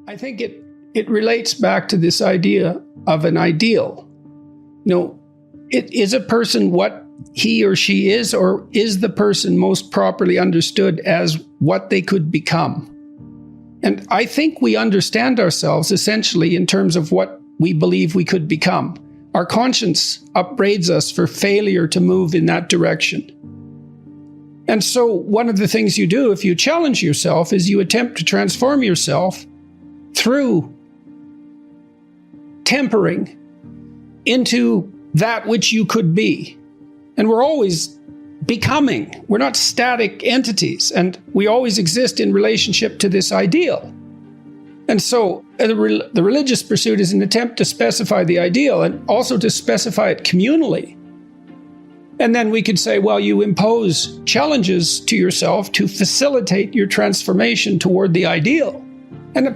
I think it relates back to this idea of an ideal. Is a person what he or she is, or is the person most properly understood as what they could become? And I think we understand ourselves essentially in terms of what we believe we could become. Our conscience upbraids us for failure to move in that direction. And so one of the things you do if you challenge yourself is you attempt to transform yourself through tempering into that which you could be. And we're always becoming. We're not static entities, and we always exist in relationship to this ideal. And so the religious pursuit is an attempt to specify the ideal and also to specify it communally. And then we could say, well, you impose challenges to yourself to facilitate your transformation toward the ideal. And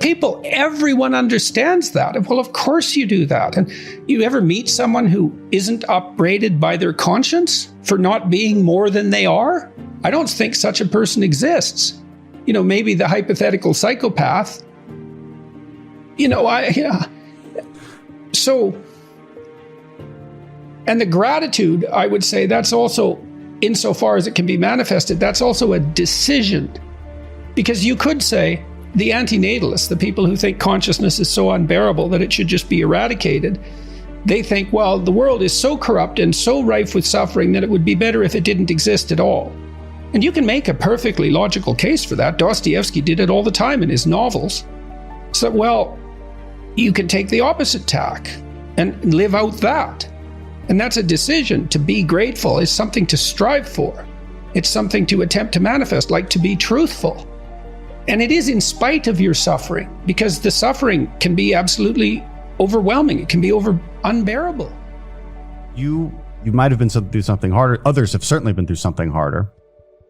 everyone understands that. Well, of course you do that. And you ever meet someone who isn't upbraided by their conscience for not being more than they are? I don't think such a person exists. Maybe the hypothetical psychopath. So, and the gratitude, I would say, that's also, insofar as it can be manifested, that's also a decision. Because you could say, the antinatalists, the people who think consciousness is so unbearable that it should just be eradicated, they think, well, the world is so corrupt and so rife with suffering that it would be better if it didn't exist at all. And you can make a perfectly logical case for that. Dostoevsky did it all the time in his novels. So, well, you can take the opposite tack and live out that. And that's a decision. To be grateful is something to strive for. It's something to attempt to manifest, like to be truthful. And it is in spite of your suffering, because the suffering can be absolutely overwhelming. It can be unbearable. You might have been through something harder. Others have certainly been through something harder.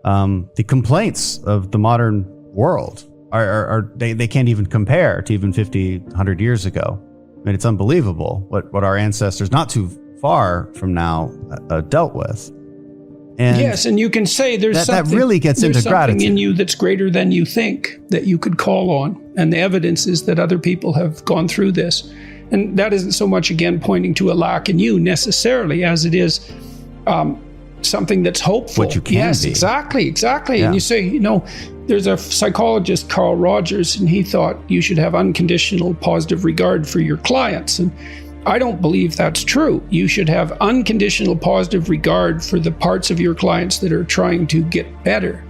The complaints of the modern world they can't even compare to even 50, 100 years ago. I mean, it's unbelievable what our ancestors not too far from now dealt with. And yes, and you can say that really gets into gratitude. Something in you that's greater than you think that you could call on. And the evidence is that other people have gone through this. And that isn't so much, again, pointing to a lack in you necessarily as it is something that's hopeful. What you can yes, be. Exactly. Yeah. And you say, there's a psychologist, Carl Rogers, and he thought you should have unconditional positive regard for your clients. And I don't believe that's true. You should have unconditional positive regard for the parts of your clients that are trying to get better.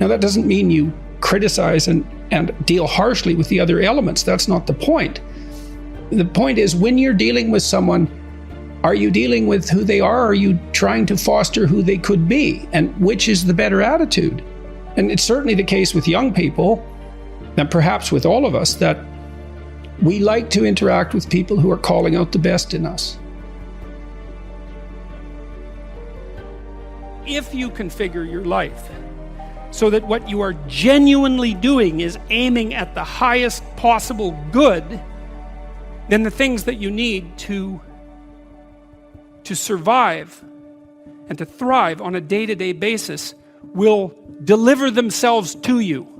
Now, that doesn't mean you criticize and deal harshly with the other elements. That's not the point. The point is, when you're dealing with someone, are you dealing with who they are, or are you trying to foster who they could be? And which is the better attitude? And it's certainly the case with young people, and perhaps with all of us, that we like to interact with people who are calling out the best in us. If you configure your life so that what you are genuinely doing is aiming at the highest possible good, then the things that you need to survive and to thrive on a day-to-day basis will deliver themselves to you.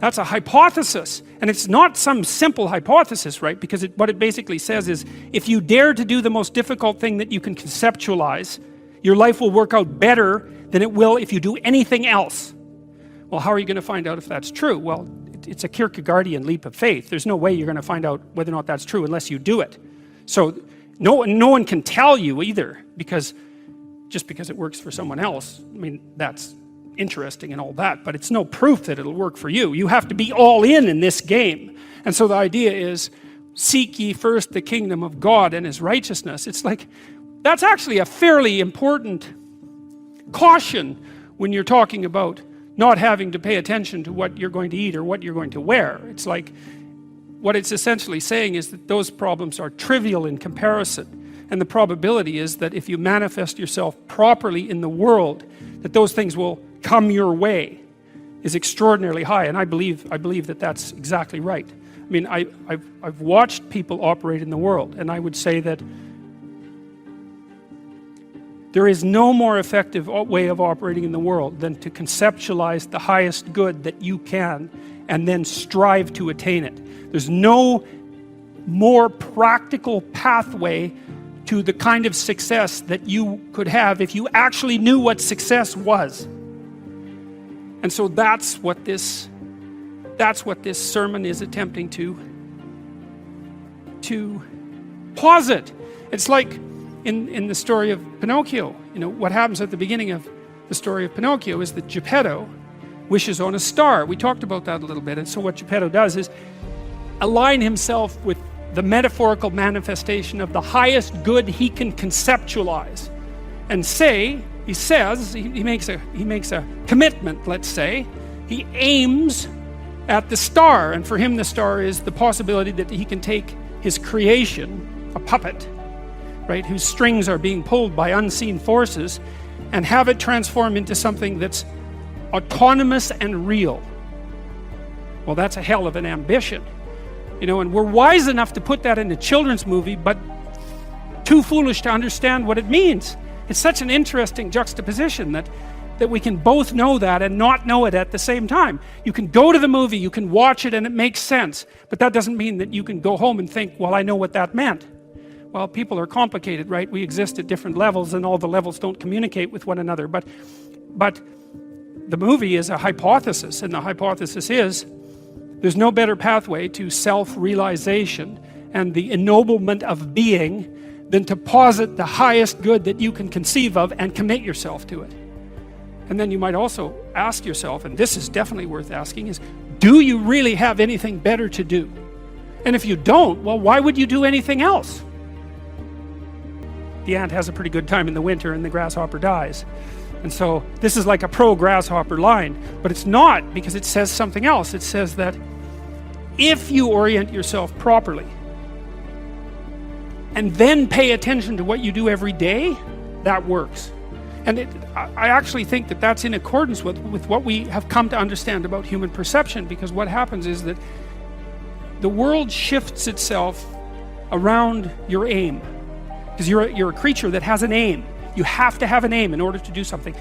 That's a hypothesis, and it's not some simple hypothesis, right? Because what it basically says is, if you dare to do the most difficult thing that you can conceptualize, your life will work out better than it will if you do anything else. Well, how are you going to find out if that's true? Well, it's a Kierkegaardian leap of faith. There's no way you're going to find out whether or not that's true unless you do it. So no one can tell you either, just because it works for someone else. I mean, that's interesting and all that, but it's no proof that it'll work for you. You have to be all in this game. And so the idea is, seek ye first the kingdom of God and his righteousness. It's like, that's actually a fairly important caution when you're talking about not having to pay attention to what you're going to eat or what you're going to wear. It's like, what it's essentially saying is that those problems are trivial in comparison. And the probability is that if you manifest yourself properly in the world, that those things will come your way is extraordinarily high. And I believe that that's exactly right. I mean, I've watched people operate in the world, and I would say that There is no more effective way of operating in the world than to conceptualize the highest good that you can and then strive to attain it. There's no more practical pathway to the kind of success that you could have if you actually knew what success was. And so that's what this sermon is attempting to posit. It's like in the story of Pinocchio. You know, what happens at the beginning of the story of Pinocchio is that Geppetto wishes on a star. We talked about that a little bit. And so what Geppetto does is align himself with the metaphorical manifestation of the highest good he can conceptualize, and he makes a commitment. Let's say he aims at the star, and for him the star is the possibility that he can take his creation, a puppet, right, whose strings are being pulled by unseen forces, and have it transform into something that's autonomous and real. Well, that's a hell of an ambition, you know, and we're wise enough to put that in a children's movie, but too foolish to understand what it means. It's such an interesting juxtaposition that we can both know that and not know it at the same time. You can go to the movie, you can watch it, and it makes sense, but that doesn't mean that you can go home and think, well, I know what that meant. Well, people are complicated, right? We exist at different levels, and all the levels don't communicate with one another, but the movie is a hypothesis, and the hypothesis is there's no better pathway to self-realization and the ennoblement of being than to posit the highest good that you can conceive of and commit yourself to it. And then you might also ask yourself, and this is definitely worth asking, is do you really have anything better to do? And if you don't, well, why would you do anything else? The ant has a pretty good time in the winter and the grasshopper dies. And so this is like a pro-grasshopper line, but it's not, because it says something else. It says that if you orient yourself properly and then pay attention to what you do every day, that works. And I actually think that that's in accordance with what we have come to understand about human perception, because what happens is that the world shifts itself around your aim, because you're a creature that has an aim. You have to have an aim in order to do something.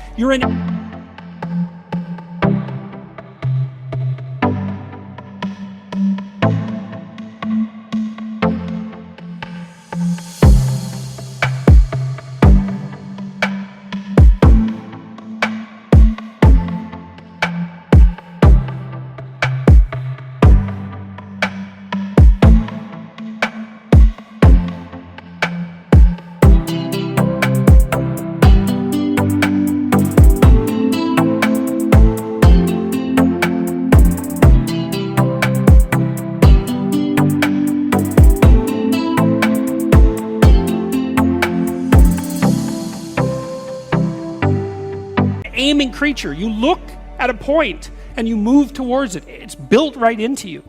aiming creature. You look at a point and you move towards it. It's built right into you.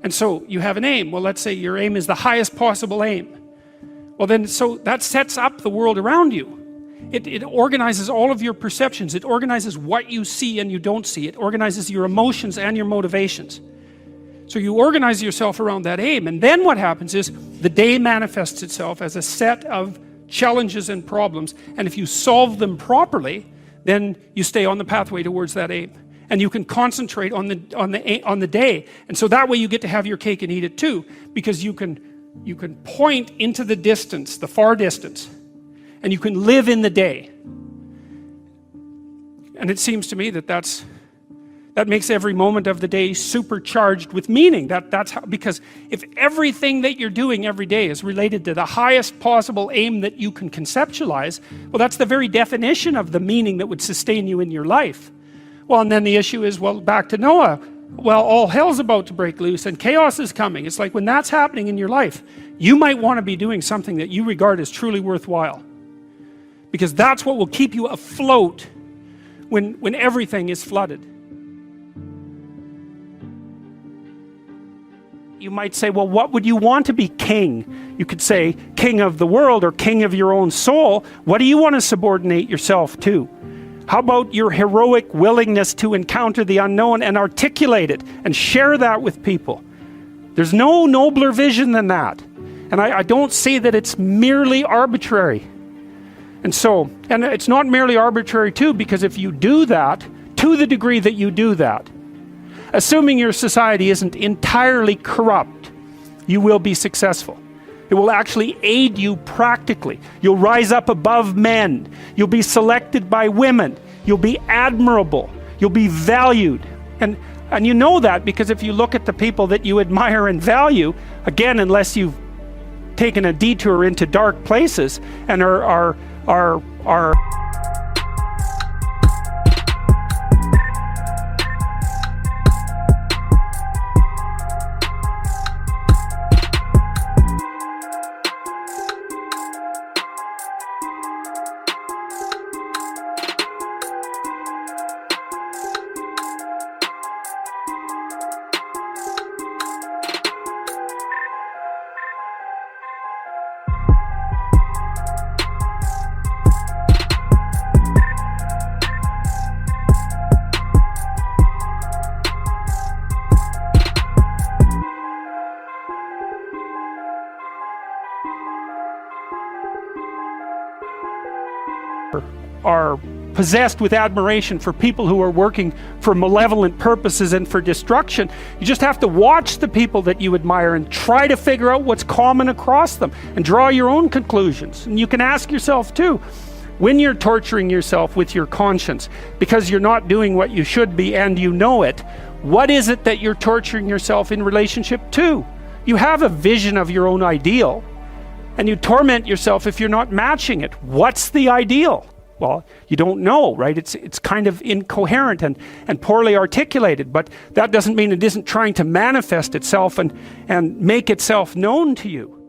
And so you have an aim. Well, let's say your aim is the highest possible aim. Well then, so that sets up the world around you. It organizes all of your perceptions. It organizes what you see and you don't see. It organizes your emotions and your motivations. So you organize yourself around that aim, and then what happens is the day manifests itself as a set of challenges and problems, and if you solve them properly, then you stay on the pathway towards that aim, and you can concentrate on the day, and so that way you get to have your cake and eat it too, because you can point into the distance, the far distance, and you can live in the day. And it seems to me that makes every moment of the day supercharged with meaning. That's how, because if everything that you're doing every day is related to the highest possible aim that you can conceptualize, well, that's the very definition of the meaning that would sustain you in your life. Well, and then the issue is, well, back to Noah. Well, all hell's about to break loose and chaos is coming. It's like when that's happening in your life, you might want to be doing something that you regard as truly worthwhile, because that's what will keep you afloat when everything is flooded. You might say, well, what would you want to be king? You could say king of the world or king of your own soul. What do you want to subordinate yourself to? How about your heroic willingness to encounter the unknown and articulate it and share that with people? There's no nobler vision than that. And I don't see that it's merely arbitrary. And so, and it's not merely arbitrary too, because if you do that, to the degree that you do that, assuming your society isn't entirely corrupt, you will be successful. It will actually aid you practically. You'll rise up above men. You'll be selected by women. You'll be admirable. You'll be valued. And you know that because if you look at the people that you admire and value, again, unless you've taken a detour into dark places and are possessed with admiration for people who are working for malevolent purposes and for destruction, you just have to watch the people that you admire and try to figure out what's common across them and draw your own conclusions. And you can ask yourself too, when you're torturing yourself with your conscience because you're not doing what you should be and you know it, what is it that you're torturing yourself in relationship to? You have a vision of your own ideal and you torment yourself if you're not matching it. What's the ideal? Well, you don't know, right? It's kind of incoherent and poorly articulated, but that doesn't mean it isn't trying to manifest itself and make itself known to you.